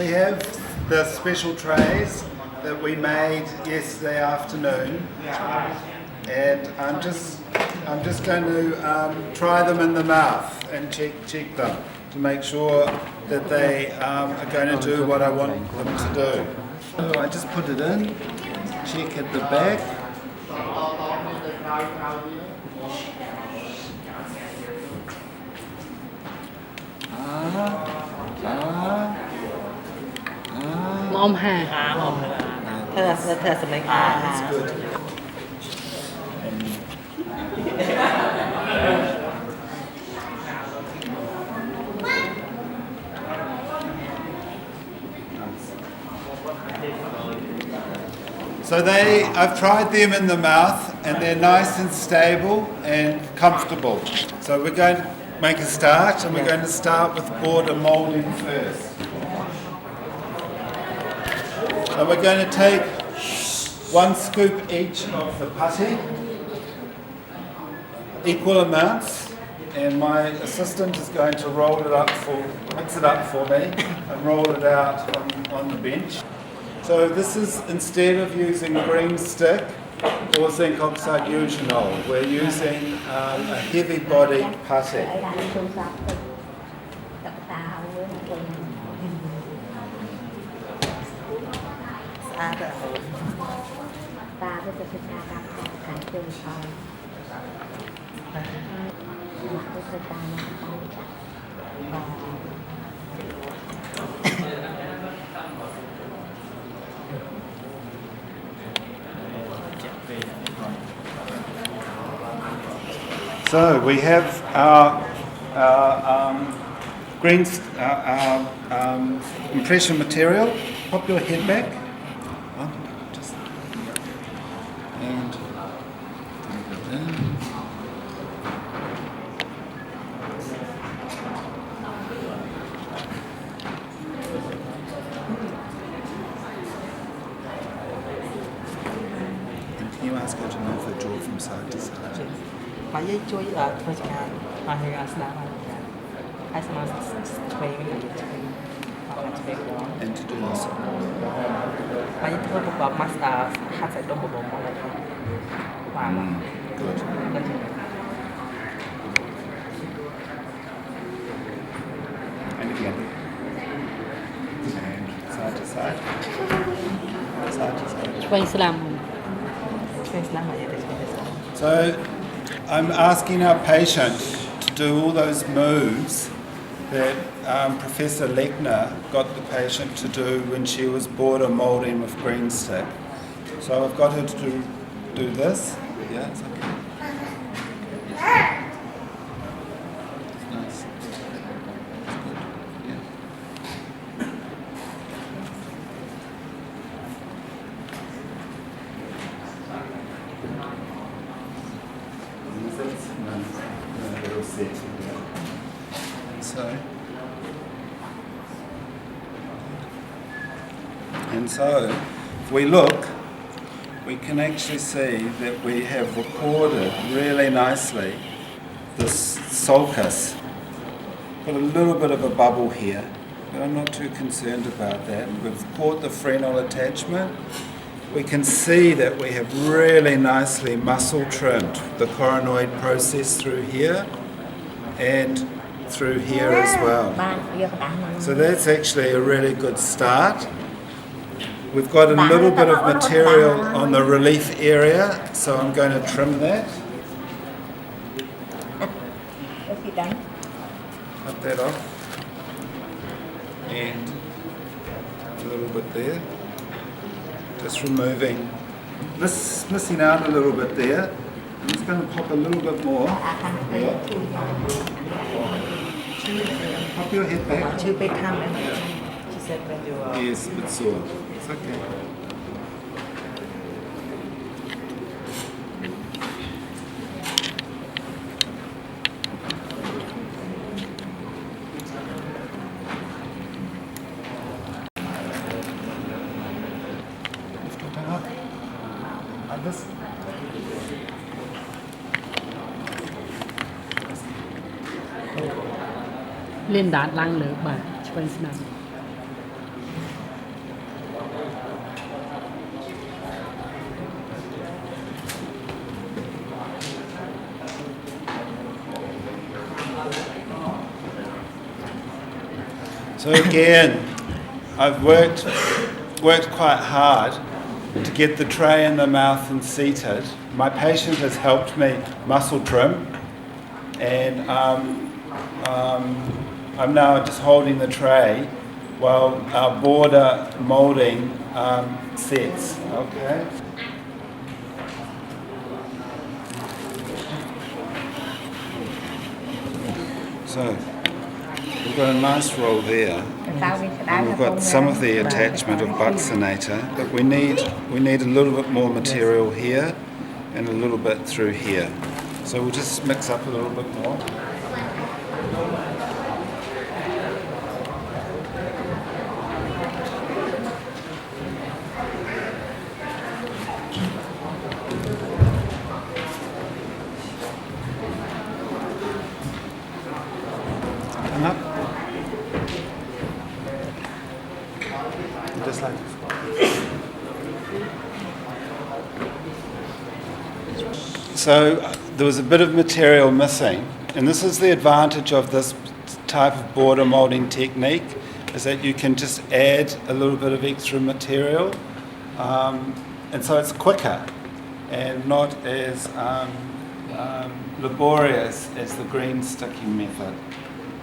We have the special trays that we made yesterday afternoon, and I'm just going to try them in the mouth and check them to make sure that they are going to do what I want them to do. So I just put it in, check at the back. Mom ha. That's good. So I've tried them in the mouth and they're nice and stable and comfortable. So we're going to make a start, and we're going to start with border moulding first. And we're going to take 1 scoop each of the putty, equal amounts, and my assistant is going to mix it up for me and roll it out on the bench. So this is, instead of using green stick or zinc oxide eugenol, we're using a heavy body putty. So we have our impression material. Pop your head back. And go in. And can you ask her to move her jaw from side to side? មកយាយជួយធ្វើចការឲ្យឲ្យស្ដាប់ឲ្យចាហើយស្មារតីឆ្វេងវិញឆ្វេងឆ្វេងបង And to do this. មកយាយធ្វើប្រកបមកស្ដាប់ហាត់សាច់ដុំបបមកហើយបាទ Good. And again. And side to side. Side to side. ឆ្វេងស្ដាំ ឆ្វេងស្ដាប់មកយាយទៅឆ្វេងទៅស្ដាប់ So I'm asking our patient to do all those moves that Professor Lechner got the patient to do when she was border moulding with green stick. So I've got her to do this. Yeah, it's okay. It's nice. It's good. Yeah. So if we look, we can actually see that we have recorded really nicely this sulcus. Got a little bit of a bubble here, but I'm not too concerned about that. We've caught the frenal attachment. We can see that we have really nicely muscle trimmed the coronoid process through here and through here as well. So that's actually a really good start. We've got a little bit of material on the relief area, so I'm going to trim that. Cut that off. And a little bit there. Just removing this, missing out a little bit there. I'm just going to pop a little bit more. Pop your head back. ชื่อไปทำand she said when you Yes, but sore. It's okay. Lift your tongue up. Like this. លៀនដាតឡើងលើបាទឆ្វេងស្ដាំ So again, I've worked quite hard to get the tray in the mouth and seated. My patient has helped me muscle trim, and I'm now just holding the tray while our border moulding sets. Okay. So we've got a nice roll there. And we've got some of the attachment of buccinator, but we need a little bit more material here and a little bit through here. So we'll just mix up a little bit more. Come up. Just like this. So there was a bit of material missing, and this is the advantage of this type of border moulding technique, is that you can just add a little bit of extra material, and so it's quicker and not as laborious as the green sticking method.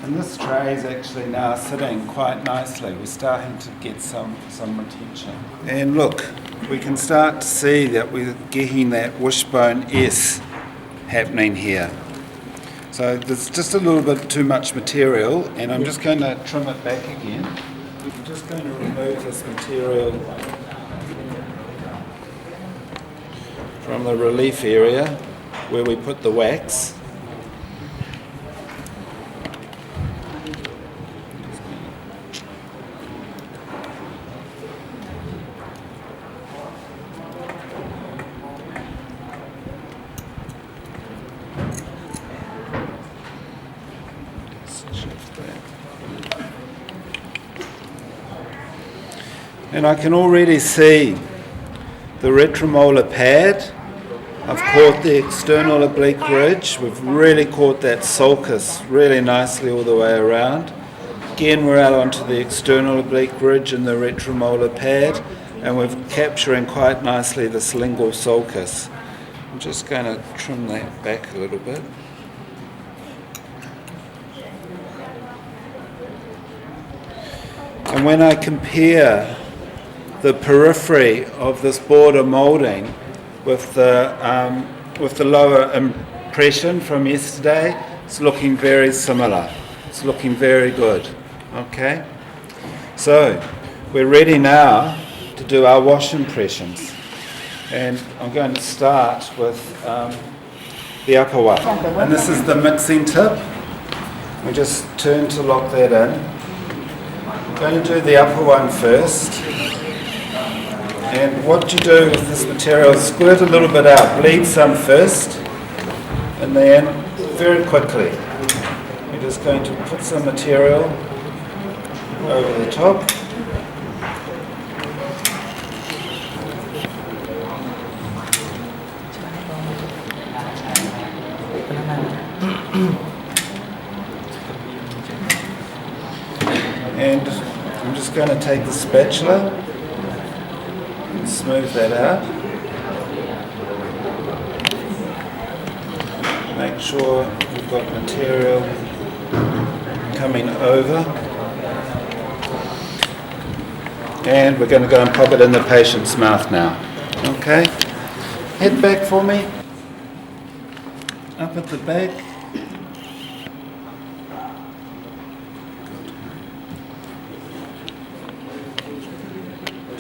And this tray is actually now sitting quite nicely. We're starting to get some retention. And look, we can start to see that we're getting that wishbone S happening here. So there's just a little bit too much material, and I'm just going to trim it back again. I'm just going to remove this material from the relief area where we put the wax. And I can already see the retromolar pad. I've caught the external oblique ridge. We've really caught that sulcus really nicely all the way around. Again, we're out onto the external oblique ridge and the retromolar pad, and we're capturing quite nicely this lingual sulcus. I'm just going to trim that back a little bit. And when I compare the periphery of this border moulding with the lower impression from yesterday, it's looking very similar. It's looking very good. Okay? So we're ready now to do our wash impressions. And I'm going to start with the upper one. And this is the mixing tip. We just turn to lock that in. I'm going to do the upper one first. And what you do with this material is squirt a little bit out, bleed some first, and then very quickly you're just going to put some material over the top. And I'm just going to take the spatula, smooth that out. Make sure you've got material coming over. And we're going to go and pop it in the patient's mouth now. Okay? Head back for me. Up at the back.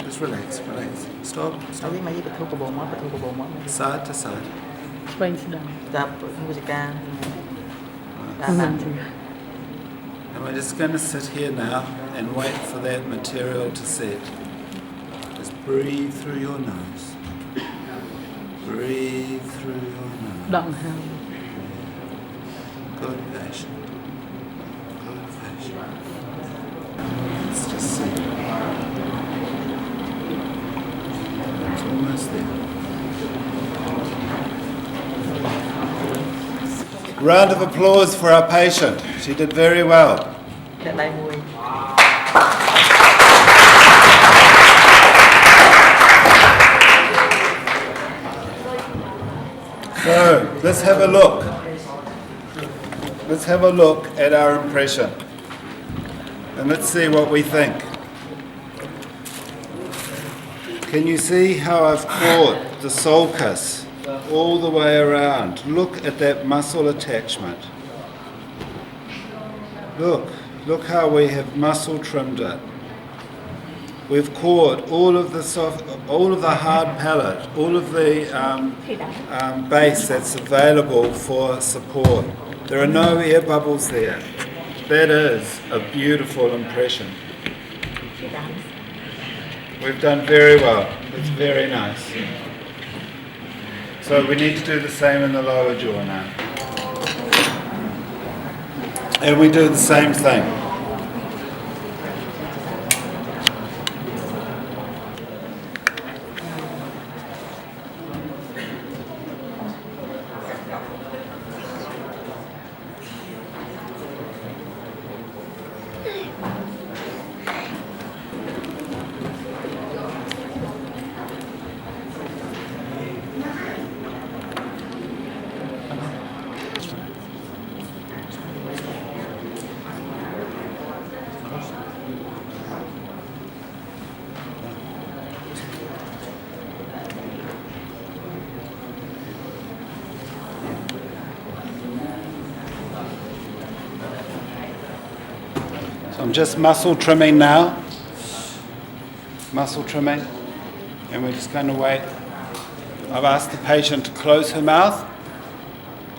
Just relax. Stop. Side to side. Space down. And we're just going to sit here now and wait for that material to set. Just breathe through your nose. Breathe through your nose. Don't have. Good patient. Good patient. Let's just see. It's almost there. Round of applause for our patient. She did very well. តែដៃមួយ So let's have a look. Let's have a look at our impression. And let's see what we think. Can you see how I've caught the sulcus all the way around? Look at that muscle attachment. Look how we have muscle trimmed it. We've caught all of the hard palate, all of the base that's available for support. There are no air bubbles there. That is a beautiful impression. We've done very well. It's very nice. So we need to do the same in the lower jaw now. And we do the same thing. So I'm just muscle trimming now. Muscle trimming. And we're just going to wait. I've asked the patient to close her mouth.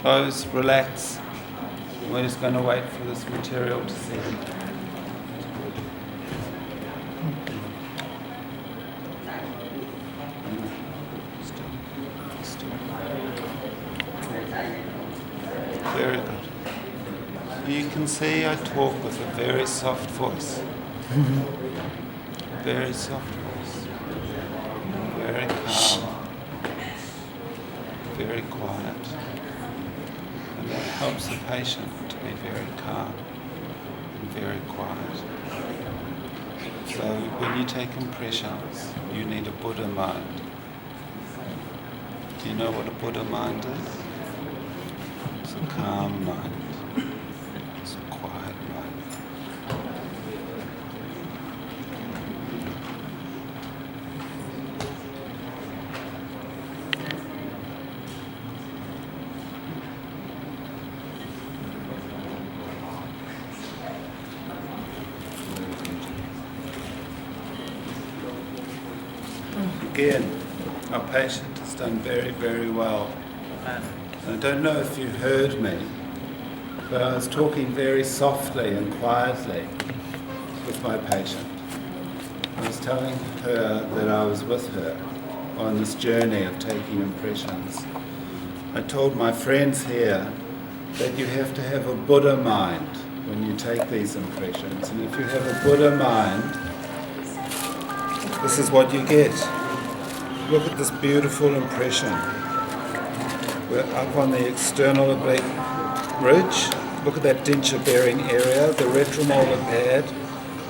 Close, relax. We're just going to wait for this material to set. Very good. You can see I talk with a very soft voice. Very soft voice. Very calm. Very quiet. And that helps the patient to be very calm and very quiet. So when you take impressions, you need a Buddha mind. Do you know what a Buddha mind is? It's a calm mind. It's a quiet mind. Again, our patient has done very, very well. I don't know if you heard me, but I was talking very softly and quietly with my patient. I was telling her that I was with her on this journey of taking impressions. I told my friends here that you have to have a Buddha mind when you take these impressions. And if you have a Buddha mind, this is what you get. Look at this beautiful impression. We're up on the external oblique ridge. Look at that denture bearing area, the retromolar pad.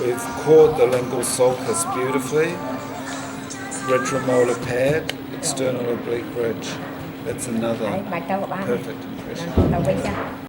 We've caught the lingual sulcus beautifully. Retromolar pad, external oblique ridge. That's another perfect impression.